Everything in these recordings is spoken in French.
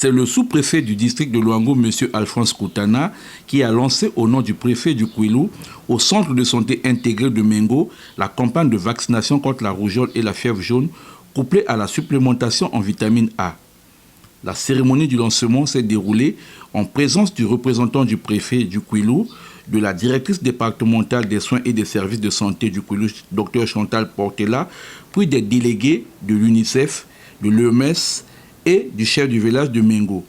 C'est le sous-préfet du district de Luango, M. Alphonse Koutana, qui a lancé au nom du préfet du Kouilou, au centre de santé intégré de Mengo, la campagne de vaccination contre la rougeole et la fièvre jaune, couplée à la supplémentation en vitamine A. La cérémonie du lancement s'est déroulée en présence du représentant du préfet du Kouilou, de la directrice départementale des soins et des services de santé du Kouilou, Dr Chantal Portela, puis des délégués de l'UNICEF, de l'EMS et du chef du village de Mengo.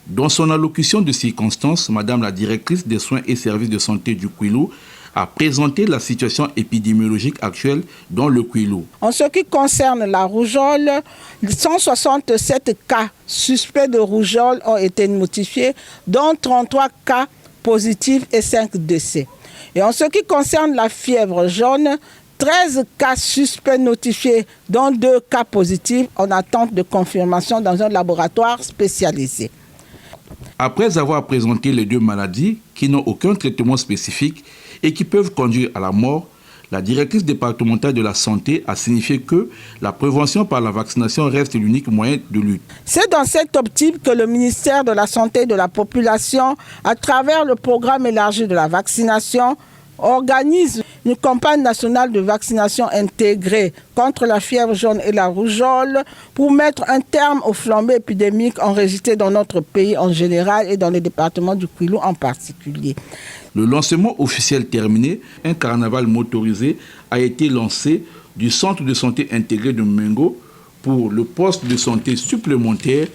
Dans son allocution de circonstance, Madame la directrice des soins et services de santé du Kouilou a présenté la situation épidémiologique actuelle dans le Kouilou. En ce qui concerne la rougeole, 167 cas suspects de rougeole ont été notifiés, dont 33 cas positifs et 5 décès. Et en ce qui concerne la fièvre jaune, 13 cas suspects notifiés, dont 2 cas positifs en attente de confirmation dans un laboratoire spécialisé. Après avoir présenté les 2 maladies qui n'ont aucun traitement spécifique et qui peuvent conduire à la mort, la directrice départementale de la santé a signifié que la prévention par la vaccination reste l'unique moyen de lutte. C'est dans cette optique que le ministère de la Santé et de la Population, à travers le programme élargi de la vaccination, organise une campagne nationale de vaccination intégrée contre la fièvre jaune et la rougeole pour mettre un terme aux flambées épidémiques enregistrées dans notre pays en général et dans le département du Kouilou en particulier. Le lancement officiel terminé, un carnaval motorisé a été lancé du centre de santé intégré de Mengo pour le poste de santé supplémentaire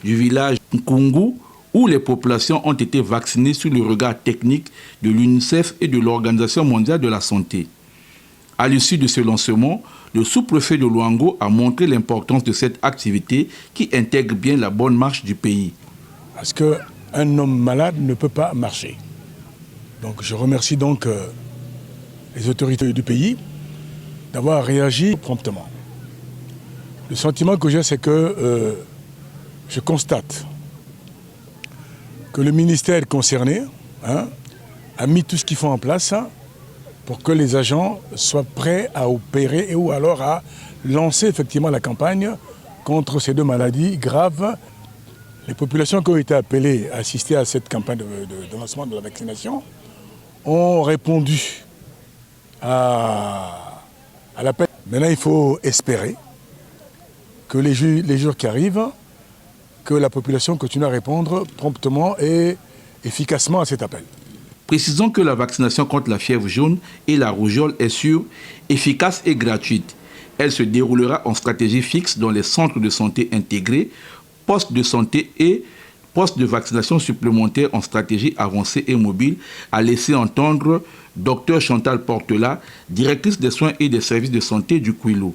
du village Nkungu, où les populations ont été vaccinées sous le regard technique de l'UNICEF et de l'Organisation mondiale de la santé. À l'issue de ce lancement, le sous-préfet de Luango a montré l'importance de cette activité qui intègre bien la bonne marche du pays. Parce qu'un homme malade ne peut pas marcher. Donc je remercie donc les autorités du pays d'avoir réagi promptement. Le sentiment que j'ai, c'est que je constate que le ministère concerné a mis tout ce qu'il faut en place pour que les agents soient prêts à opérer ou alors à lancer effectivement la campagne contre ces 2 maladies graves. Les populations qui ont été appelées à assister à cette campagne de lancement de la vaccination ont répondu à l'appel. Maintenant, il faut espérer que les jours qui arrivent, que la population continue à répondre promptement et efficacement à cet appel. Précisons que la vaccination contre la fièvre jaune et la rougeole est sûre, efficace et gratuite. Elle se déroulera en stratégie fixe dans les centres de santé intégrés, postes de santé et postes de vaccination supplémentaires en stratégie avancée et mobile, a laissé entendre Dr Chantal Portela, directrice des soins et des services de santé du Kouilou.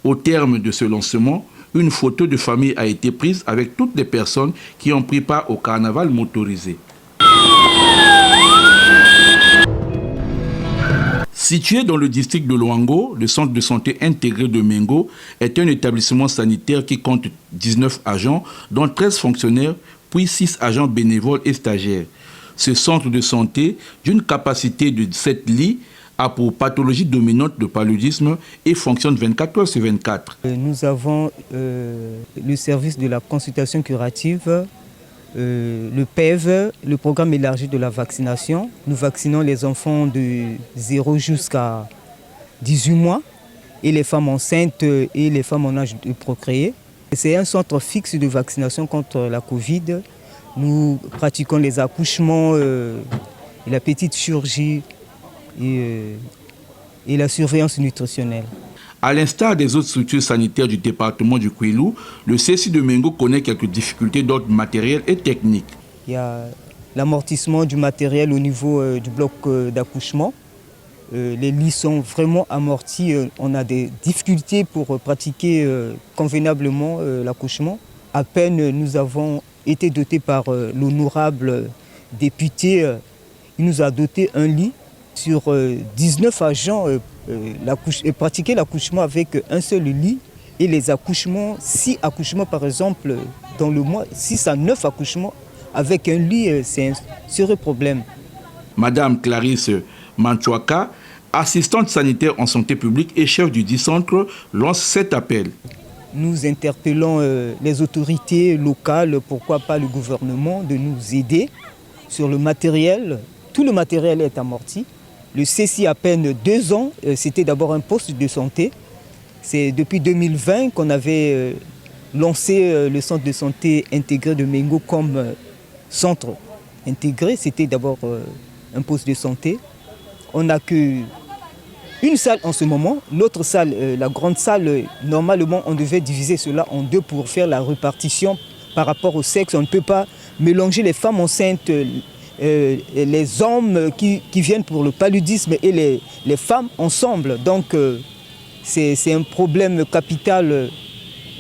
Au terme de ce lancement, une photo de famille a été prise avec toutes les personnes qui ont pris part au carnaval motorisé. Situé dans le district de Luango, le centre de santé intégré de Mengo est un établissement sanitaire qui compte 19 agents, dont 13 fonctionnaires, puis 6 agents bénévoles et stagiaires. Ce centre de santé, d'une capacité de 7 lits, a pour pathologie dominante le paludisme et fonctionne 24 heures sur 24. Nous avons le service de la consultation curative, le PEV, le programme élargi de la vaccination. Nous vaccinons les enfants de 0 jusqu'à 18 mois et les femmes enceintes et les femmes en âge de procréer. C'est un centre fixe de vaccination contre la Covid. Nous pratiquons les accouchements, la petite chirurgie et la surveillance nutritionnelle. À l'instar des autres structures sanitaires du département du Kouilou, le CSI de Mengo connaît quelques difficultés d'ordre matériel et technique. Il y a l'amortissement du matériel au niveau du bloc d'accouchement. Les lits sont vraiment amortis. On a des difficultés pour pratiquer convenablement l'accouchement. À peine nous avons été dotés par l'honorable député. Il nous a doté un lit. Sur 19 agents, pratiquer l'accouchement avec un seul lit et les accouchements, 6 accouchements par exemple dans le mois, 6 à 9 accouchements avec un lit, c'est un sérieux problème. Madame Clarisse Manchouaka, assistante sanitaire en santé publique et chef du 10 centre, lance cet appel. nous interpellons les autorités locales, pourquoi pas le gouvernement, de nous aider sur le matériel. Tout le matériel est amorti. Le CECI a à peine 2 ans, c'était d'abord un poste de santé. C'est depuis 2020 qu'on avait lancé le centre de santé intégré de Mengo comme centre intégré. C'était d'abord un poste de santé. On n'a qu'une salle en ce moment. L'autre salle, la grande salle, normalement on devait diviser cela en 2 pour faire la répartition par rapport au sexe. On ne peut pas mélanger les femmes enceintes, les hommes qui viennent pour le paludisme et les femmes ensemble. Donc c'est un problème capital.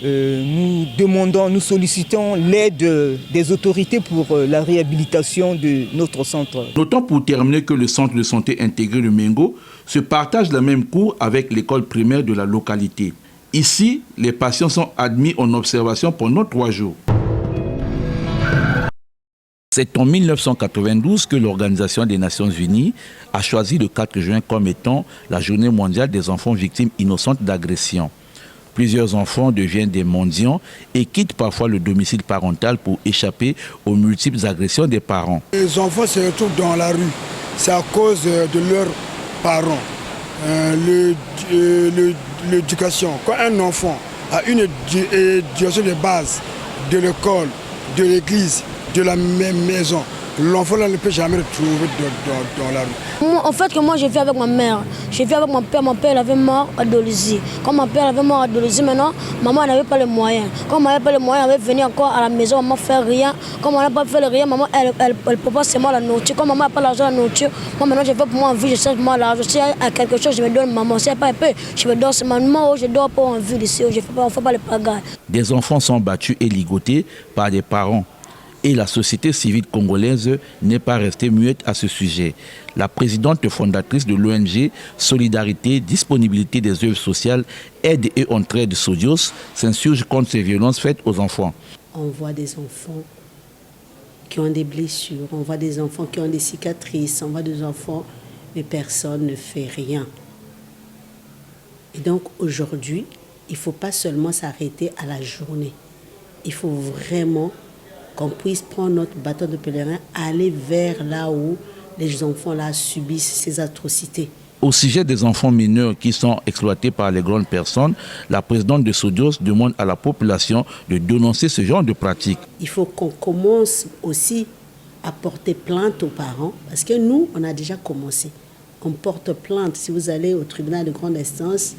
Nous sollicitons l'aide des autorités pour la réhabilitation de notre centre. Notons pour terminer que le centre de santé intégré de Mengo se partage la même cour avec l'école primaire de la localité. Ici, les patients sont admis en observation pendant 3 jours. C'est en 1992 que l'Organisation des Nations Unies a choisi le 4 juin comme étant la journée mondiale des enfants victimes innocentes d'agression. Plusieurs enfants deviennent des mendiants et quittent parfois le domicile parental pour échapper aux multiples agressions des parents. Les enfants se retrouvent dans la rue. C'est à cause de leurs parents. L'éducation. Quand un enfant a une éducation de base de l'école, de l'église, de la même maison, l'enfant là ne peut jamais retrouver dans la rue. En fait, moi j'ai vécu avec ma mère, j'ai vécu avec mon père. Mon père avait mort à Dolisie. Quand mon père avait mort à Dolisie, maintenant, maman n'avait pas les moyens. Quand maman n'avait pas les moyens, elle avait venu encore à la maison, maman ne fait rien. Quand maman n'a pas fait rien, maman elle propose seulement la nourriture. Quand maman n'a pas l'argent de la nourriture, moi maintenant je fais pour moi en vie, je cherche pour moi l'argent. Si elle a quelque chose, je me donne maman. Si elle n'a pas un peu, je me donne seulement maman, je dors pas en vie d'ici, on ne fait pas les pagailles. Des enfants sont battus et ligotés par des parents. Et la société civile congolaise n'est pas restée muette à ce sujet. La présidente fondatrice de l'ONG Solidarité, Disponibilité des œuvres sociales, Aide et Entraide Sodios s'insurge contre ces violences faites aux enfants. On voit des enfants qui ont des blessures, on voit des enfants qui ont des cicatrices, on voit des enfants, mais personne ne fait rien. Et donc aujourd'hui, il ne faut pas seulement s'arrêter à la journée. Il faut vraiment qu'on puisse prendre notre bâton de pèlerin, aller vers là où les enfants là subissent ces atrocités. Au sujet des enfants mineurs qui sont exploités par les grandes personnes, la présidente de Sodios demande à la population de dénoncer ce genre de pratiques. Il faut qu'on commence aussi à porter plainte aux parents, parce que nous, on a déjà commencé. On porte plainte. Si vous allez au tribunal de grande instance,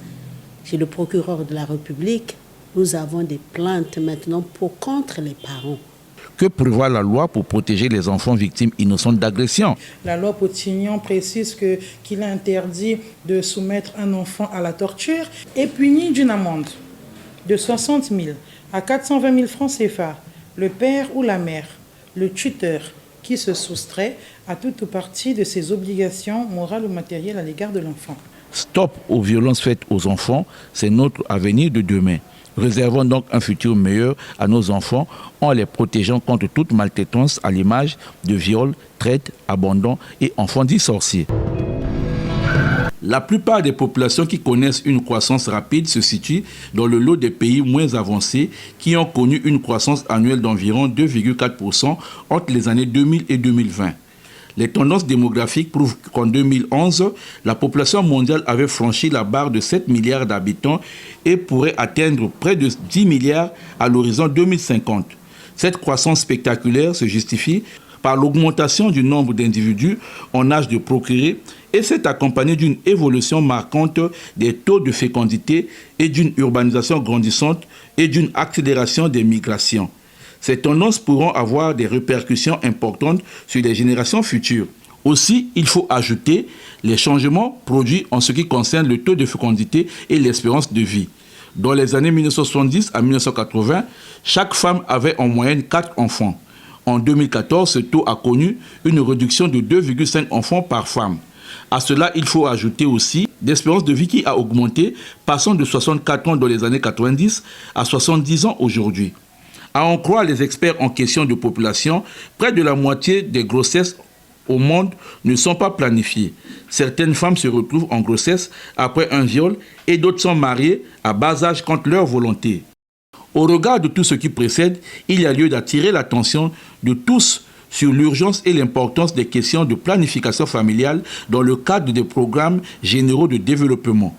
chez le procureur de la République, nous avons des plaintes maintenant contre les parents. Que prévoit la loi pour protéger les enfants victimes innocentes d'agression? La loi Potignan précise qu'il est interdit de soumettre un enfant à la torture et puni d'une amende de 60 000 à 420 000 francs CFA. Le père ou la mère, le tuteur qui se soustrait à toute ou partie de ses obligations morales ou matérielles à l'égard de l'enfant. Stop aux violences faites aux enfants, c'est notre avenir de demain. Réservons donc un futur meilleur à nos enfants en les protégeant contre toute maltraitance à l'image de viols, traite, abandon et enfants dits sorciers. La plupart des populations qui connaissent une croissance rapide se situent dans le lot des pays moins avancés qui ont connu une croissance annuelle d'environ 2,4% entre les années 2000 et 2020. Les tendances démographiques prouvent qu'en 2011, la population mondiale avait franchi la barre de 7 milliards d'habitants et pourrait atteindre près de 10 milliards à l'horizon 2050. Cette croissance spectaculaire se justifie par l'augmentation du nombre d'individus en âge de procréer et s'est accompagnée d'une évolution marquante des taux de fécondité et d'une urbanisation grandissante et d'une accélération des migrations. Ces tendances pourront avoir des répercussions importantes sur les générations futures. Aussi, il faut ajouter les changements produits en ce qui concerne le taux de fécondité et l'espérance de vie. Dans les années 1970 à 1980, chaque femme avait en moyenne 4 enfants. En 2014, ce taux a connu une réduction de 2,5 enfants par femme. À cela, il faut ajouter aussi l'espérance de vie qui a augmenté, passant de 64 ans dans les années 90 à 70 ans aujourd'hui. À en croire les experts en question de population, près de la moitié des grossesses au monde ne sont pas planifiées. Certaines femmes se retrouvent en grossesse après un viol et d'autres sont mariées à bas âge contre leur volonté. Au regard de tout ce qui précède, il y a lieu d'attirer l'attention de tous sur l'urgence et l'importance des questions de planification familiale dans le cadre des programmes généraux de développement.